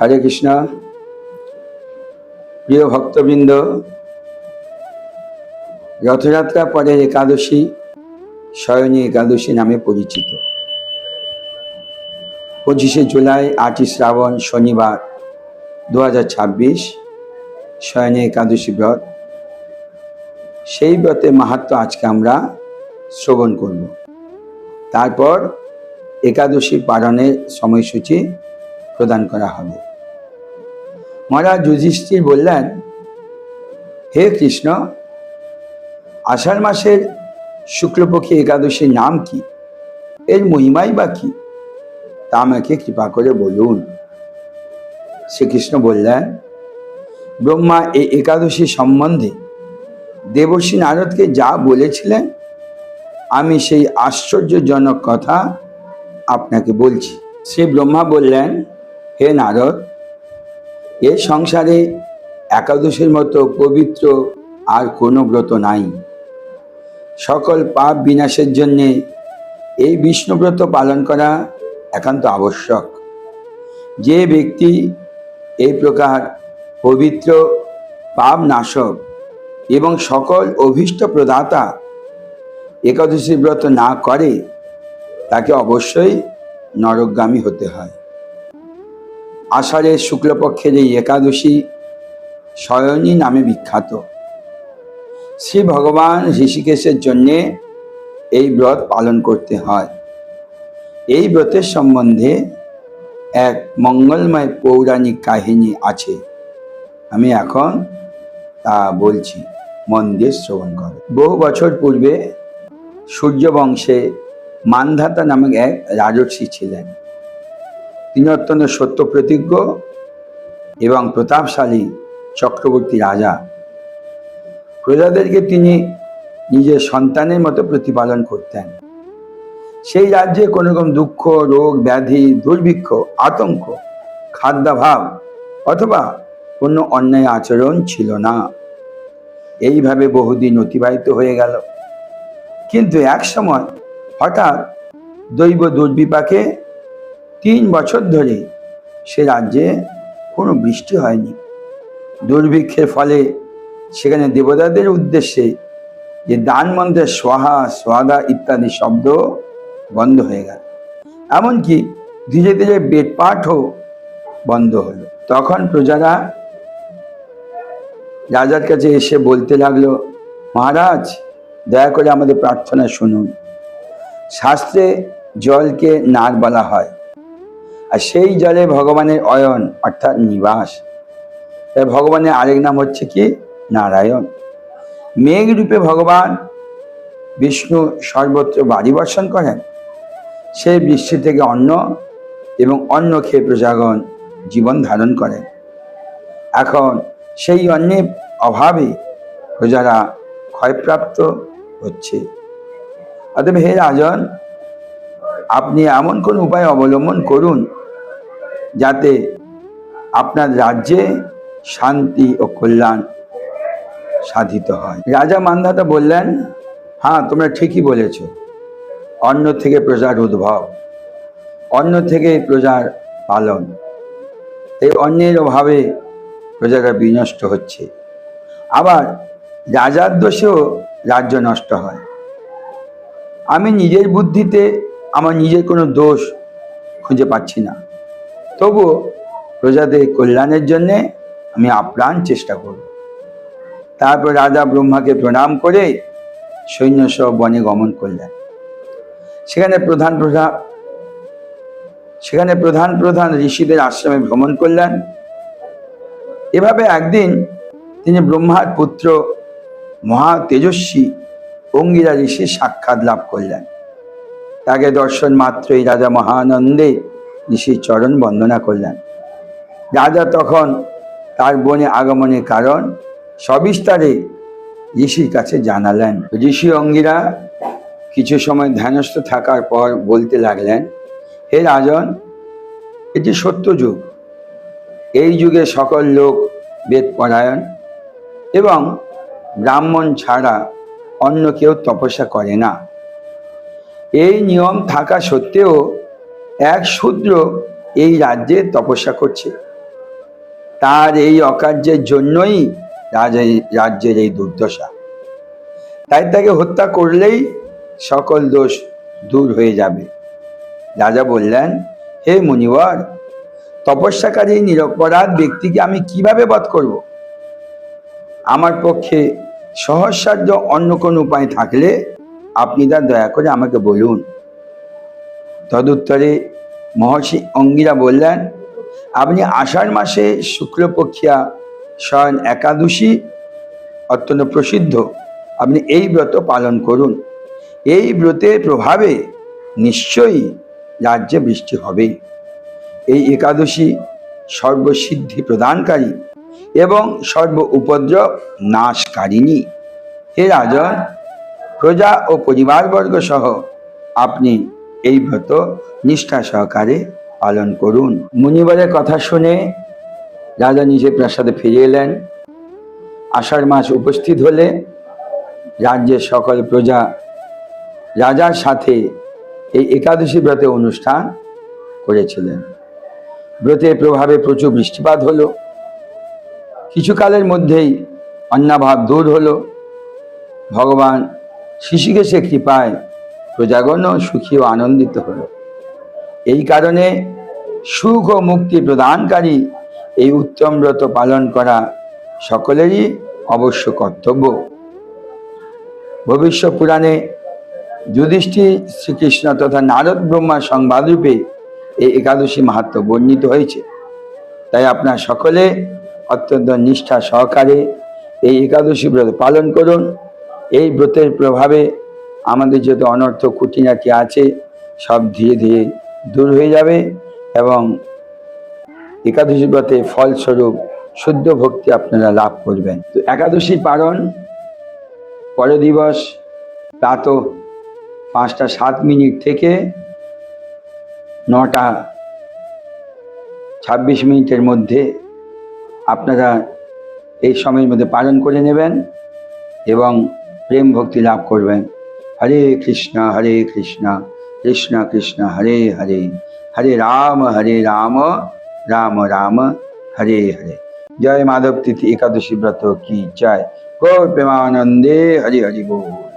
হরে কৃষ্ণ। প্রিয় ভক্তবৃন্দ, রথযাত্রা পরের একাদশী শয়নী একাদশী নামে পরিচিত। 25শে জুলাই 8ই শ্রাবণ শনিবার 2026 শয়নী একাদশী ব্রত। সেই ব্রতের মাহাত্ম্য আজকে আমরা শ্রবণ করব। তারপর একাদশী পালনের সময়সূচি প্রদান করা হবে। মহারাজ যুধিষ্ঠির বললেন, হে কৃষ্ণ, আষাঢ় মাসের শুক্লপক্ষী একাদশীর নাম কি, এর মহিমাই বা কি, তা আমাকে কৃপা করে বলুন। শ্রীকৃষ্ণ বললেন, ব্রহ্মা এই একাদশী সম্বন্ধে দেবর্ষি নারদকে যা বলেছিলেন, আমি সেই আশ্চর্যজনক কথা আপনাকে বলছি। শ্রী ব্রহ্মা বললেন, হে নারদ, এ সংসারে একাদশীর মতো পবিত্র আর কোনো ব্রত নাই। সকল পাপ বিনাশের জন্যে এই বিষ্ণুব্রত পালন করা একান্ত আবশ্যক। যে ব্যক্তি এই প্রকার পবিত্র, পাপ নাশক এবং সকল অভীষ্ট প্রদাতা একাদশী ব্রত না করে, তাকে অবশ্যই নরকগামী হতে হয়। আষাঢ়ের শুক্লপক্ষের এই একাদশী শয়নী নামে বিখ্যাত। শ্রী ভগবান ঋষিকেশের জন্যে এই ব্রত পালন করতে হয়। এই ব্রতের সম্বন্ধে এক মঙ্গলময় পৌরাণিক কাহিনী আছে। আমি এখন তা বলছি, মন দিয়ে শ্রবণ করো। বহু বছর পূর্বে সূর্যবংশে মান্ধাতা নামক এক রাজর্ষি ছিলেন। তিনি অত্যন্ত সত্য প্রতিজ্ঞ এবং প্রতাপশালী চক্রবর্তী রাজা। প্রজাদেরকে তিনি নিজের সন্তানের মতো প্রতিপালন করতেন। সেই রাজ্যে কোনো রকম দুঃখ, রোগ, ব্যাধি, দুর্ভিক্ষ, আতঙ্ক, খাদ্যাভাব অথবা কোনো অন্যায় আচরণ ছিল না। এইভাবে বহুদিন অতিবাহিত হয়ে গেল। কিন্তু এক সময় হঠাৎ দৈব দুর্বিপাকে 3 বছর ধরে সে রাজ্যে কোনো বৃষ্টি হয়নি। দুর্ভিক্ষের ফলে সেখানে দেবতাদের উদ্দেশ্যে যে দান মন্ত্রের সোহা, সোয়াদা ইত্যাদি শব্দ বন্ধ হয়ে গেল। এমনকি ধীরে ধীরে বেদপাঠও বন্ধ হলো। তখন প্রজারা রাজার কাছে এসে বলতে লাগলো, মহারাজ, দয়া করে আমাদের প্রার্থনা শুনুন। শাস্ত্রে জলকে নাগ বলা হয়, আর সেই জলে ভগবানের অয়ন অর্থাৎ নিবাস। তাই ভগবানের আরেক নাম হচ্ছে কি, নারায়ণ। মেঘ রূপে ভগবান বিষ্ণু সর্বত্র বাড়ি বর্ষণ করেন। সেই বৃষ্টি থেকে অন্ন এবং অন্ন খেয়ে প্রজাগণ জীবন ধারণ করেন। এখন সেই অন্নের অভাবে প্রজারা ক্ষয়প্রাপ্ত হচ্ছে। অতএব হে রাজন, আপনি এমন কোন উপায় অবলম্বন করুন যাতে আপনার রাজ্যে শান্তি ও কল্যাণ সাধিত হয়। রাজা মান্ধাতা বললেন, হ্যাঁ, তোমরা ঠিকই বলেছ। অন্ন থেকে প্রজার উদ্ভব, অন্ন থেকে প্রজার পালন। এই অন্নের অভাবে প্রজারা বিনষ্ট হচ্ছে। আবার রাজার দোষেও রাজ্য নষ্ট হয়। আমি নিজের বুদ্ধিতে আমার নিজের কোনো দোষ খুঁজে পাচ্ছি না, তবুও প্রজাদের কল্যাণের জন্যে আমি আপ্রাণ চেষ্টা করব। তারপর রাজা ব্রহ্মাকে প্রণাম করে সৈন্যসহ বনে গমন করলেন। সেখানে প্রধান প্রধান ঋষিদের আশ্রমে ভ্রমণ করলেন। এভাবে একদিন তিনি ব্রহ্মার পুত্র মহা তেজস্বী অঙ্গিরা ঋষির সাক্ষাৎ লাভ করলেন। তাকে দর্শন মাত্রই রাজা মহানন্দে ঋষির চরণ বন্দনা করলেন। রাজা তখন তার বনে আগমনের কারণ সবিস্তারে ঋষির কাছে জানালেন। ঋষি অঙ্গিরা কিছু সময় ধ্যানস্থ থাকার পর বলতে লাগলেন, হে রাজন, এটি সত্য যুগ। এই যুগে সকল লোক বেদ পরায়ণ এবং ব্রাহ্মণ ছাড়া অন্য কেউ তপস্যা করে না। এই নিয়ম থাকা সত্ত্বেও এক শূদ্র এই রাজ্যে তপস্যা করছে। তার এই অকার্যের জন্যই রাজ্যের এই দুর্দশা। তাই তাকে হত্যা করলেই সকল দোষ দূর হয়ে যাবে। রাজা বললেন, হে মুনিবর, তপস্যাকারী নিরপরাধ ব্যক্তিকে আমি কিভাবে বধ করব? আমার পক্ষে সহজসাধ্য অন্য কোন উপায় থাকলে আপনি তা দয়া করে আমাকে বলুন। তদুত্তরে মহর্ষি অঙ্গিরা বললেন, আপনি আষাঢ় মাসে শুক্লপক্ষিয়া শয়ন একাদশী অত্যন্ত প্রসিদ্ধ, আপনি এই ব্রত পালন করুন। এই ব্রতের প্রভাবে নিশ্চয়ই রাজ্যে বৃষ্টি হবে। এই একাদশী সর্বসিদ্ধি প্রদানকারী এবং সর্ব উপদ্রব নাশকারিণী। হে রাজন, প্রজা ও পরিবারবর্গ সহ আপনি এই ব্রত নিষ্ঠা সহকারে পালন করুন। মুনিবরের কথা শুনে রাজা নিজের প্রাসাদে ফিরে এলেন। আষাঢ় মাস উপস্থিত হলে রাজ্যের সকল প্রজা রাজার সাথে এই একাদশী ব্রতে অনুষ্ঠান করেছিলেন। ব্রতের প্রভাবে প্রচুর বৃষ্টিপাত হলো। কিছুকালের মধ্যেই অন্নাভাব দূর হলো। ভগবান ঋষিকেশের কৃপায় প্রজাগণ সুখী ও আনন্দিত হলো। এই কারণে সুখ ও মুক্তি প্রদানকারী এই উত্তম ব্রত পালন করা সকলেরই অবশ্য কর্তব্য। ভবিষ্যৎ পুরাণে যুধিষ্ঠির শ্রীকৃষ্ণ তথা নারদ ব্রহ্মার সংবাদ রূপে এই একাদশী মাহাত্ম্য বর্ণিত হয়েছে। তাই আপনার সকলে অত্যন্ত নিষ্ঠা সহকারে এই একাদশী ব্রত পালন করুন। এই ব্রতের প্রভাবে আমাদের যত অনর্থ খুঁটিনাটি আছে সব ধীরে ধীরে দূর হয়ে যাবে এবং একাদশী ব্রতে ফলস্বরূপ শুদ্ধ ভক্তি আপনারা লাভ করবেন। তো একাদশীর পালন পরের দিবস প্রাত 5টা 7 মিনিট থেকে 9টা 26 মিনিটের মধ্যে আপনারা এই সময়ের মধ্যে পালন করে নেবেন এবং প্রেম ভক্তি লাভ করবেন। হরে কৃষ্ণ কৃষ্ণ কৃষ্ণ হরে হরে, হরে রাম রাম রাম হরে হরে। জয় মাধব তিথি একাদশী ব্রত কি জয়। গৌর প্রেমানন্দে হরি হরি बोल।